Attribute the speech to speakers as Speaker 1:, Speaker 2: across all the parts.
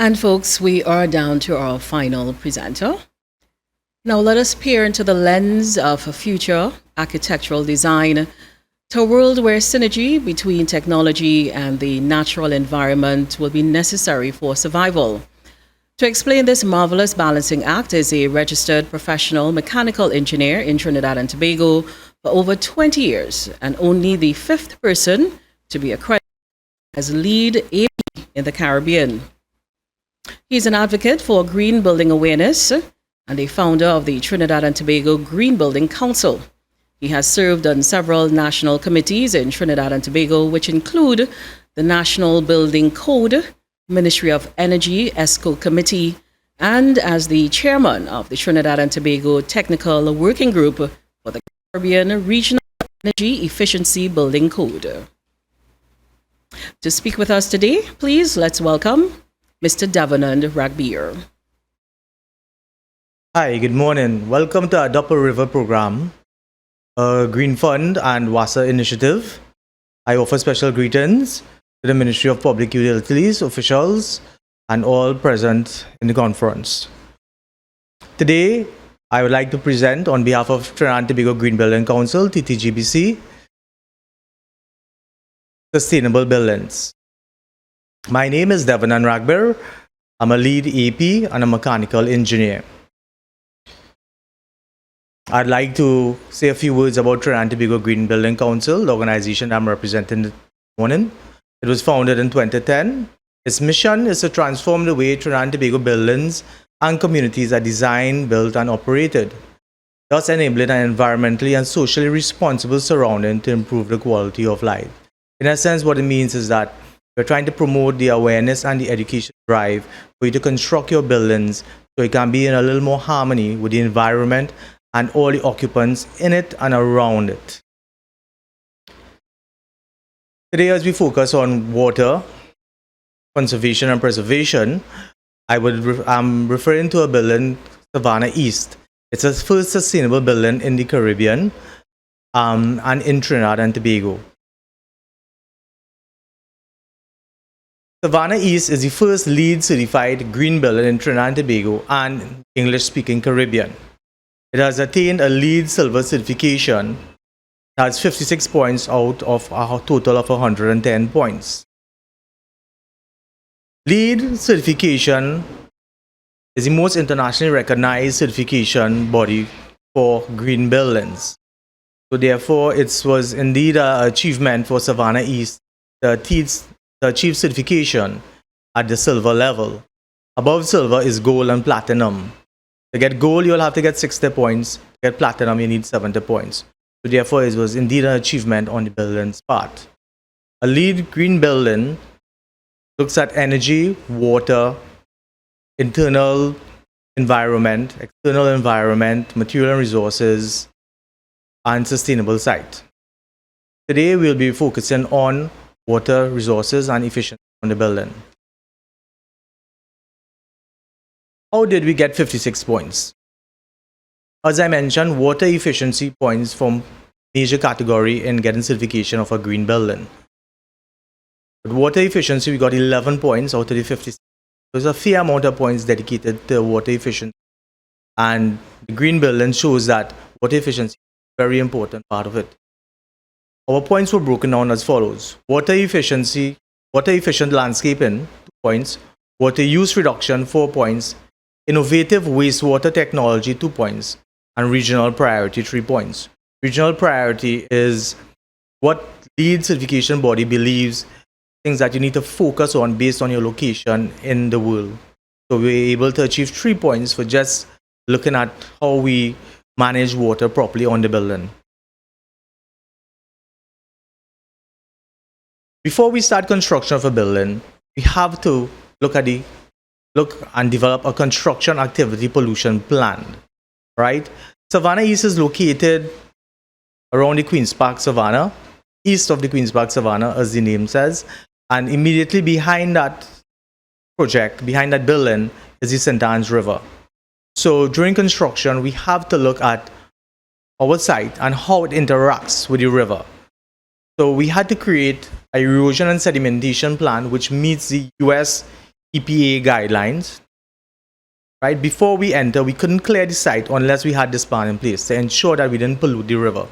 Speaker 1: And folks, we are down to our final presenter. Now let us peer into the lens of a future architectural design to a world where synergy between technology and the natural environment will be necessary for survival. To explain this marvelous balancing act is a registered professional mechanical engineer in Trinidad and Tobago for over 20 years and only the fifth person to be accredited as lead AP in the Caribbean. He's an advocate for green building awareness and a founder of the Trinidad and Tobago Green Building Council. He has served on several national committees in Trinidad and Tobago, which include the National Building Code, Ministry of Energy ESCO Committee, and as the chairman of the Trinidad and Tobago Technical Working Group for the Caribbean Regional Energy Efficiency Building Code. To speak with us today, please let's welcome Mr. Devanand Ragbir.
Speaker 2: Hi, good morning. Welcome to our Upper River program, Green Fund and WASA initiative. I offer special greetings to the Ministry of Public Utilities officials and all present in the conference. Today, I would like to present on behalf of Trinidad and Tobago Green Building Council, TTGBC, Sustainable Buildings. My name is Devanand Ragbir. I'm a lead AP and a mechanical engineer. I'd like to say a few words about Trinidad and Tobago Green Building Council, the organization I'm representing this morning. It was founded in 2010. Its mission is to transform the way Trinidad and Tobago buildings and communities are designed, built, and operated, thus enabling an environmentally and socially responsible surrounding to improve the quality of life. In essence, what it means is that we're trying to promote the awareness and the education drive for you to construct your buildings so it can be in a little more harmony with the environment and all the occupants in it and around it. Today, as we focus on water conservation and preservation, I'm referring to a building, Savannah East. It's the first sustainable building in the Caribbean and in Trinidad and Tobago. Savannah East is the first LEED certified green building in Trinidad and Tobago and English-speaking Caribbean. It has attained a LEED Silver certification. It has 56 points out of a total of 110 points. LEED certification is the most internationally recognized certification body for green buildings. So therefore, it was indeed an achievement for Savannah East to achieve certification at the silver level. Above silver is gold and platinum. To get gold, you'll have to get 60 points. To get platinum, you need 70 points. So therefore, it was indeed an achievement on the building's part. A LEED green building looks at energy, water, internal environment, external environment, material and resources, and sustainable site. Today, we'll be focusing on water, resources, and efficiency on the building. How did we get 56 points? As I mentioned, water efficiency points from major category in getting certification of a green building. With water efficiency, we got 11 points out of the 56. There's a fair amount of points dedicated to water efficiency. And the green building shows that water efficiency is a very important part of it. Our points were broken down as follows. Water efficiency, water efficient landscaping, 2 points. Water use reduction, 4 points. Innovative wastewater technology, 2 points. And regional priority, 3 points. Regional priority is what LEED certification body believes things that you need to focus on based on your location in the world. So we're able to achieve 3 points for just looking at how we manage water properly on the building. Before we start construction of a building, we have to look and develop a construction activity pollution plan, right? Savannah East is located around the Queen's Park Savannah, east of the Queen's Park Savannah, as the name says, and immediately behind that project, behind that building, is the St. Anne's River. So during construction, we have to look at our site and how it interacts with the river. So we had to create a erosion and sedimentation plan which meets the US EPA guidelines. Right? Before we enter, we couldn't clear the site unless we had this plan in place to ensure that we didn't pollute the river.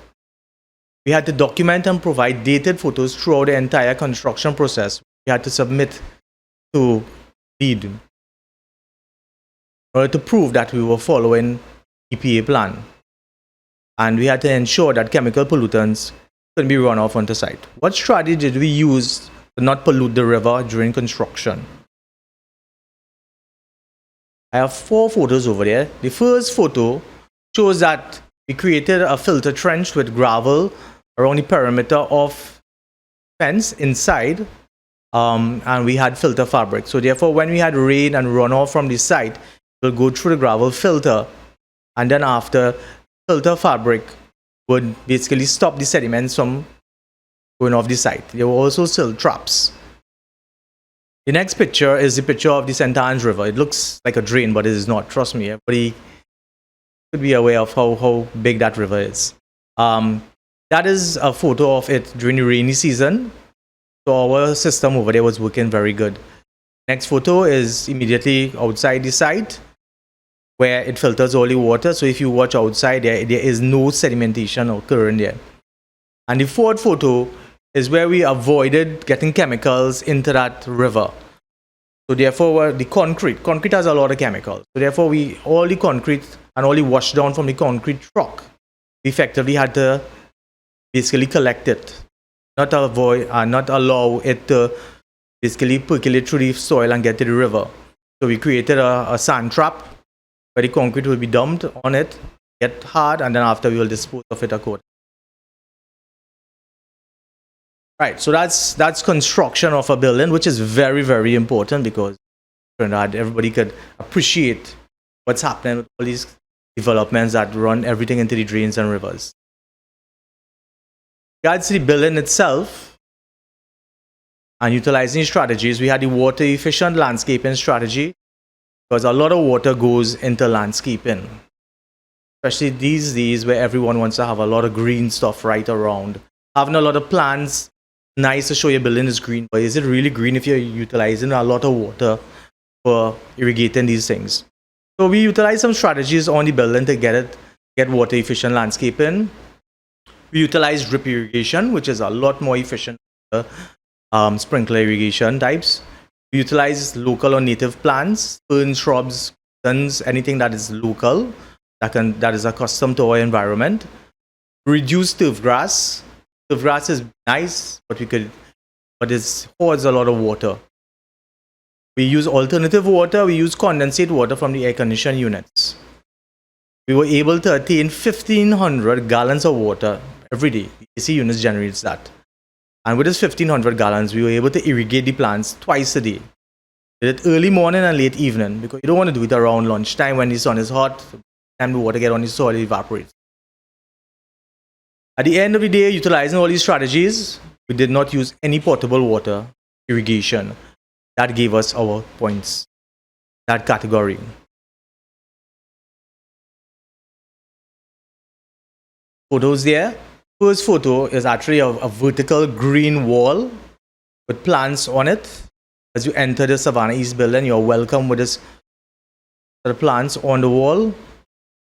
Speaker 2: We had to document and provide dated photos throughout the entire construction process. We had to submit to LEED in order to prove that we were following EPA plan. And we had to ensure that chemical pollutants couldn't be run off onto site. What strategy did we use to not pollute the river during construction? I have 4 photos over there. The first photo shows that we created a filter trench with gravel around the perimeter of fence inside, and we had filter fabric. So therefore, when we had rain and runoff from the site, it will go through the gravel filter, and then after, filter fabric would basically stop the sediments from going off the site. There were also silt traps. The next picture is the picture of the St. Anne's River. It looks like a drain, but it is not. Trust me, everybody should be aware of how big that river is. That is a photo of it during the rainy season. So our system over there was working very good. Next photo is immediately outside the site where it filters all the water. So if you watch outside, there is no sedimentation occurring there. And the fourth photo is where we avoided getting chemicals into that river. So therefore, the concrete has a lot of chemicals. So therefore, all the concrete and all the wash down from the concrete truck, we effectively had to basically collect it, not allow it to basically percolate through the soil and get to the river. So we created a sand trap where the concrete will be dumped on it, get hard, and then after we will dispose of it accordingly. Right, so that's construction of a building, which is very, very important because Trinidad, everybody could appreciate what's happening with all these developments that run everything into the drains and rivers. Regards to the building itself and utilizing strategies, we had the water efficient landscaping strategy because a lot of water goes into landscaping, especially these days where everyone wants to have a lot of green stuff right around. Having a lot of plants, nice to show your building is green, but is it really green if you're utilizing a lot of water for irrigating these things? So we utilize some strategies on the building to get water efficient landscaping. We utilize drip irrigation, which is a lot more efficient than sprinkler irrigation types. We utilize local or native plants, ferns, shrubs, anything that is local, that is accustomed to our environment. Reduce turf grass. Turf grass is nice, but it hoards a lot of water. We use alternative water. We use condensate water from the air conditioning units. We were able to attain 1,500 gallons of water every day. The AC units generates that. And with this 1,500 gallons, we were able to irrigate the plants twice a day. We did it early morning and late evening because you don't want to do it around lunchtime when the sun is hot. Time the water get on the soil, it evaporates. At the end of the day, utilizing all these strategies, we did not use any potable water irrigation. That gave us our points, that category. Photos there. First photo is actually a vertical green wall with plants on it. As you enter the Savannah East building, you're welcome with this plants on the wall.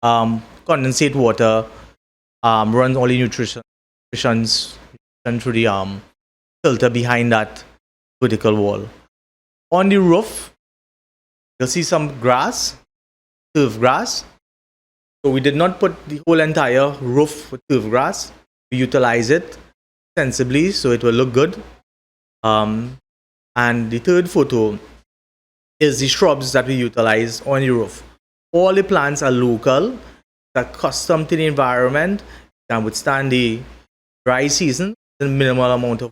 Speaker 2: Condensate water runs all the nutrition through the filter behind that vertical wall. On the roof, you'll see some grass, turf grass. So we did not put the whole entire roof with turf grass. We utilize it sensibly so it will look good. And the third photo is the shrubs that we utilize on the roof. All the plants are local, they're custom to the environment, can withstand the dry season with minimal amount of.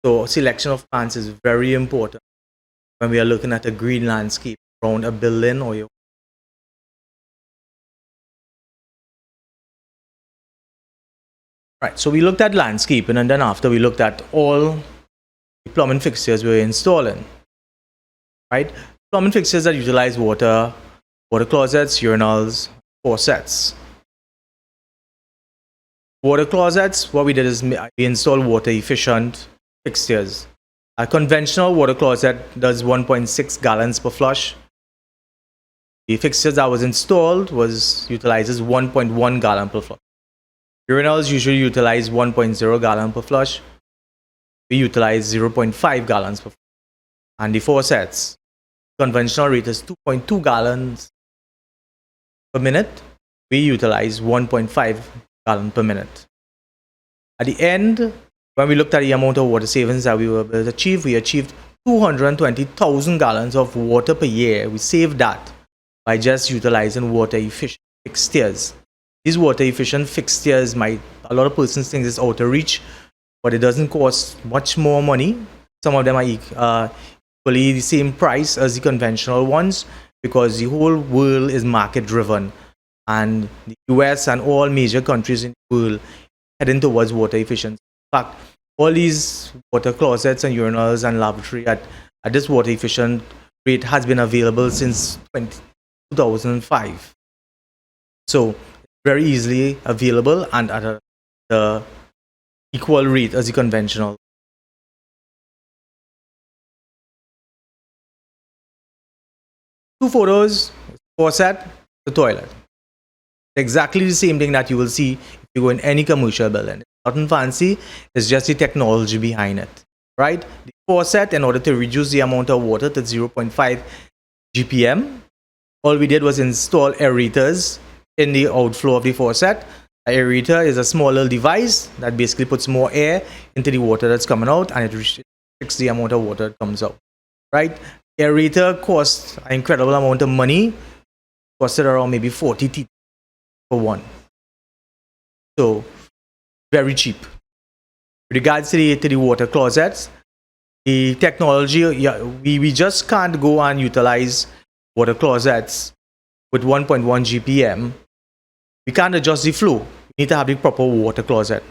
Speaker 2: So selection of plants is very important when we are looking at a green landscape around a building or your. Right, so we looked at landscaping, and then after we looked at all the plumbing fixtures we were installing. Right, plumbing fixtures that utilize water closets, urinals, faucets. Water closets, what we did is we installed water efficient fixtures. A conventional water closet does 1.6 gallons per flush. The fixtures that was installed utilizes 1.1 gallon per flush. Urinals usually utilize 1.0 gallon per flush. We utilize 0.5 gallons per flush. And the faucets, conventional rate is 2.2 gallons per minute. We utilize 1.5 gallon per minute. At the end, when we looked at the amount of water savings that we were able to achieve, we achieved 220,000 gallons of water per year. We saved that by just utilizing water efficient fixtures. These water efficient fixtures a lot of persons think it's out of reach, but it doesn't cost much more money. Some of them are equally the same price as the conventional ones, because the whole world is market driven, and the US and all major countries in the world heading towards water efficiency. In fact, all these water closets and urinals and lavatory at this water efficient rate has been available since 2005. So very easily available and at a equal rate as the conventional. Two photos, faucet, the toilet. Exactly the same thing that you will see if you go in any commercial building. It's nothing fancy, it's just the technology behind it, right? The faucet, in order to reduce the amount of water to 0.5 GPM, all we did was install aerators in the outflow of the faucet. An aerator is a small little device that basically puts more air into the water that's coming out, and it restricts the amount of water that comes out, right? Aerator costs an incredible amount of money, costed around maybe 40 TT for one. So very cheap. With regards to the water closets, the technology, we just can't go and utilize water closets with 1.1 GPM. We can't adjust the flow. We need to have the proper water closet,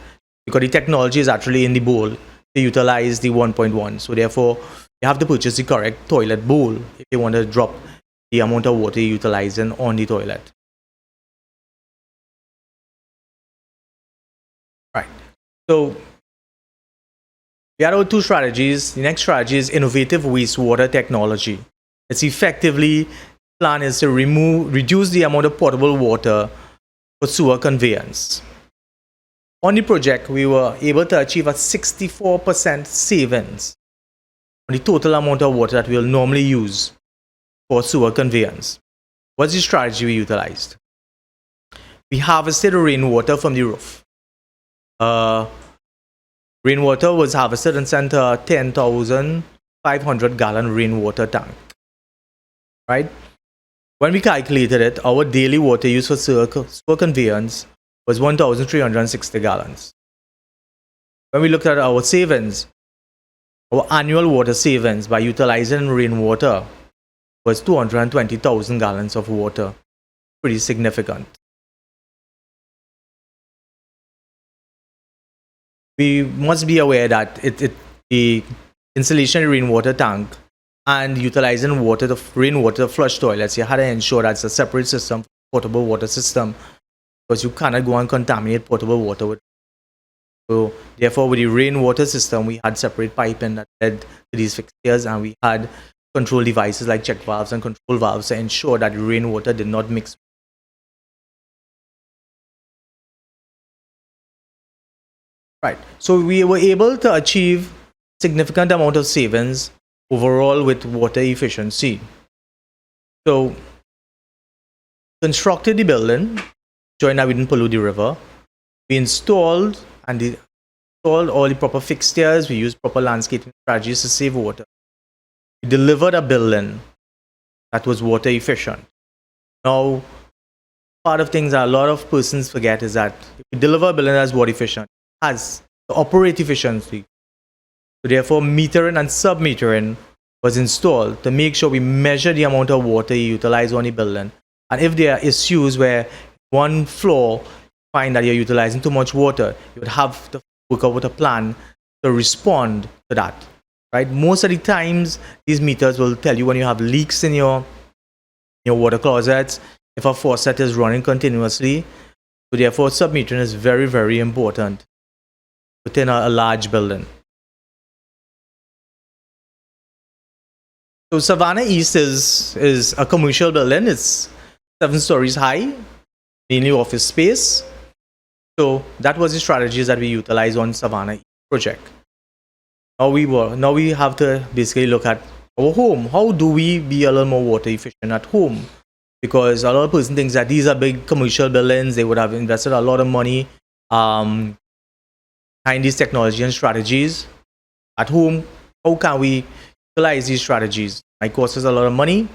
Speaker 2: because the technology is actually in the bowl to utilize the 1.1. So therefore, you have to purchase the correct toilet bowl if you want to drop the amount of water you're utilizing on the toilet. Right. So we had our two strategies. The next strategy is innovative wastewater technology. It's effectively, plan is to reduce the amount of potable water for sewer conveyance. On the project, we were able to achieve a 64% savings on the total amount of water that we'll normally use for sewer conveyance. What's the strategy we utilized? We harvested rainwater from the roof. Rainwater was harvested and sent to a 10,500 gallon rainwater tank. Right? When we calculated it, our daily water use for sewer conveyance was 1,360 gallons. When we looked at our savings, our annual water savings by utilizing rainwater was 220,000 gallons of water. Pretty significant. We must be aware that the installation of rainwater tank and utilizing rainwater to flush toilets, you had to ensure that's a separate system, potable water system, because you cannot go and contaminate potable water with. So therefore, with the rainwater system, we had separate piping that led to these fixtures, and we had control devices like check valves and control valves to ensure that the rainwater did not mix. Right. So we were able to achieve significant amount of savings overall with water efficiency. So constructed the building, ensuring that we didn't pollute the river. We installed all the proper fixtures. We used proper landscaping strategies to save water. We delivered a building that was water efficient. Now, part of things that a lot of persons forget is that if we deliver a building that's water efficient, it has to operate efficiently. So therefore, metering and sub-metering was installed to make sure we measure the amount of water you utilize on the building. And if there are issues where one floor find that you're utilizing too much water, you would have to work out with a plan to respond to that. Right? Most of the times, these meters will tell you when you have leaks in your water closets, if a faucet is running continuously. So therefore, sub-metering is very, very important within a large building. So Savannah East is a commercial building. It's 7 stories high, mainly office space. So that was the strategies that we utilized on Savannah East project. Now we have to basically look at our home. How do we be a little more water efficient at home? Because a lot of person thinks that these are big commercial buildings. They would have invested a lot of money behind these technology and strategies. At home, how can we utilize these strategies? Might cost us a lot of money.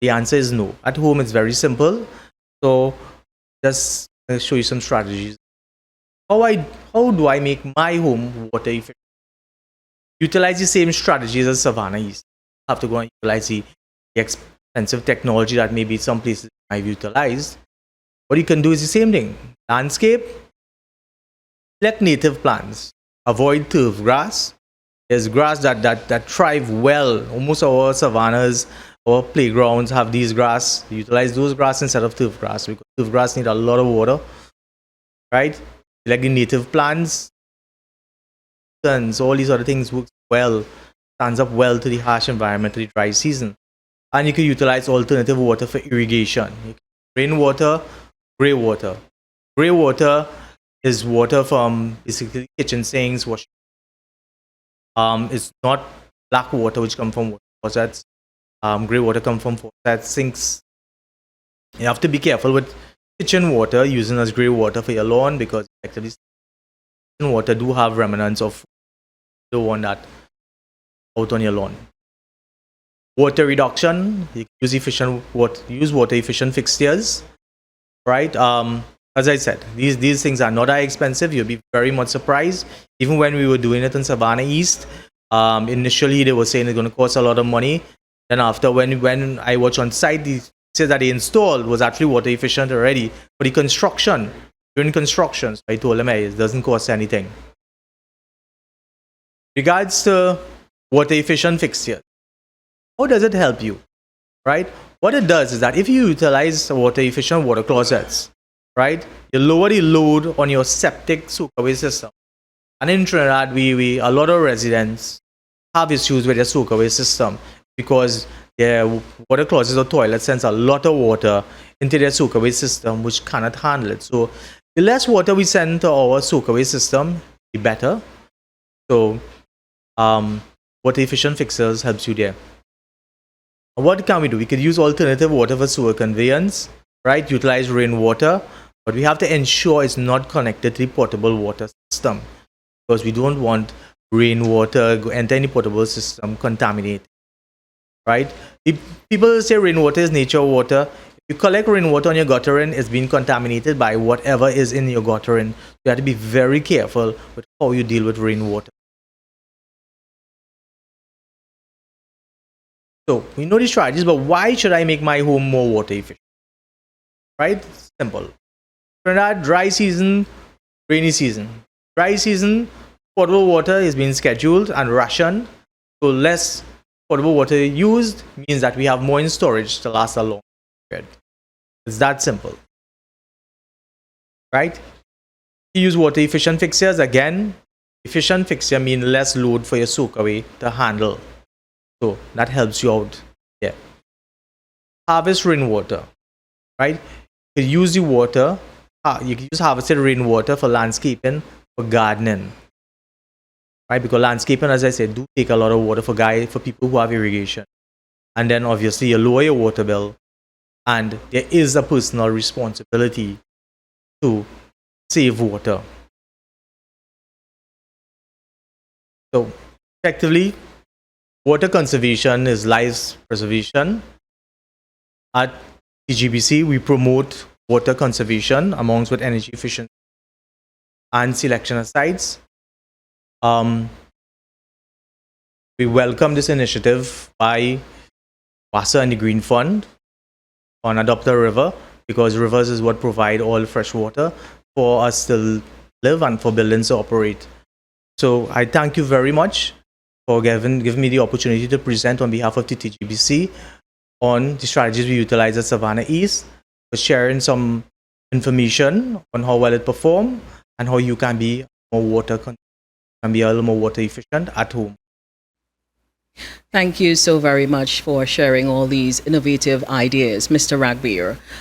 Speaker 2: The answer is no. At home, it's very simple. So just show you some strategies. How do I make my home water efficient? Utilize the same strategies as Savannah East. Have to go and utilize the expensive technology that maybe some places might utilize. What you can do is the same thing. Landscape, select native plants. Avoid turf grass. There's grass that thrive well. Almost our savannas, our playgrounds have these grass. Utilize those grass instead of turf grass because turf grass need a lot of water, right? Like the native plants, and all these other things work well, stands up well to the harsh environment, to the dry season. And you can utilize alternative water for irrigation. Rainwater, grey water. Grey water is water from basically kitchen sinks, washing. It's not black water which come from water faucets. Grey water come from faucets, sinks. You have to be careful with kitchen water using as grey water for your lawn because effectively kitchen water do have remnants of food. You don't want that out on your lawn. Water reduction, you can use water efficient fixtures, right? As I said, these things are not that expensive. You'll be very much surprised. Even when we were doing it in Savannah East, initially they were saying it's going to cost a lot of money. Then after when I watched on site, the says that they installed was actually water efficient already. For the construction, during construction, so I told them, hey, it doesn't cost anything. Regards to water efficient fixtures, how does it help you, right? What it does is that if you utilize water efficient water closets, right, you lower the load on your septic soakaway system. And in Trinidad, a lot of residents have issues with their soakaway system because their water closets or toilets sends a lot of water into their soakaway system, which cannot handle it. So the less water we send to our soakaway system, the better. So water efficient fixtures helps you there. What can we do? We could use alternative water for sewer conveyance, right? Utilize rainwater, but we have to ensure it's not connected to the potable water system because we don't want rainwater to enter any potable system contaminated, right? People say rainwater is nature water. If you collect rainwater on your guttering, it's being contaminated by whatever is in your guttering. You have to be very careful with how you deal with rainwater. So we know the strategies, but why should I make my home more water efficient? Right? Simple. Trinidad, dry season, rainy season. Dry season, potable water is being scheduled and rationed. So less potable water used means that we have more in storage to last a long period. It's that simple. Right? You use water efficient fixtures. Again, efficient fixture means less load for your soakaway to handle. So that helps you out. Yeah. Harvest rainwater. Right? You can use the water. You can use harvested rainwater for landscaping, for gardening. Right? Because landscaping, as I said, do take a lot of water for people who have irrigation. And then obviously you lower your water bill. And there is a personal responsibility to save water. So effectively, water conservation is life preservation. At TGBC, we promote water conservation amongst with energy efficiency and selection of sites. We welcome this initiative by WASA and the Green Fund on Adopt a River because rivers is what provide all fresh water for us to live and for buildings to operate. So I thank you very much for giving me the opportunity to present on behalf of the TGBC on the strategies we utilize at Savannah East, for sharing some information on how well it performed and how you can be a little more water efficient at home.
Speaker 1: Thank you so very much for sharing all these innovative ideas, Mr. Ragbir.